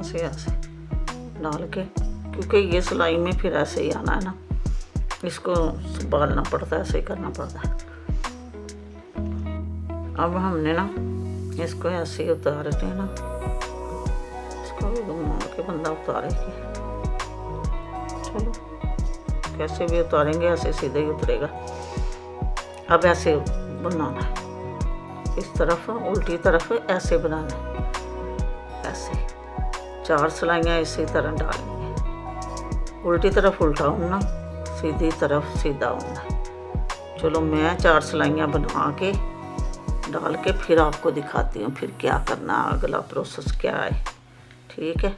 ऐसे ऐसे डाल के, क्योंकि ये सिलाई में फिर ऐसे ही आना है ना, इसको संभालना पड़ता है, ऐसे ही करना पड़ता है। अब हमने ना इसको ऐसे ही उतार के ना, इसको भी घुमा के बंदा उतारेगी। चलो कैसे भी उतारेंगे, ऐसे सीधे ही उतरेगा। अब ऐसे बनाना है, इस तरफ उल्टी तरफ ऐसे बनाना है, ऐसे 4 सिलाइयाँ इसी तरह डालेंगे। उल्टी तरफ उल्टा उड़ना, सीधी तरफ सीधा उड़ना। चलो मैं 4 सिलाइयाँ बना के डाल के फिर आपको दिखाती हूँ फिर क्या करना, अगला प्रोसेस क्या है। ठीक है।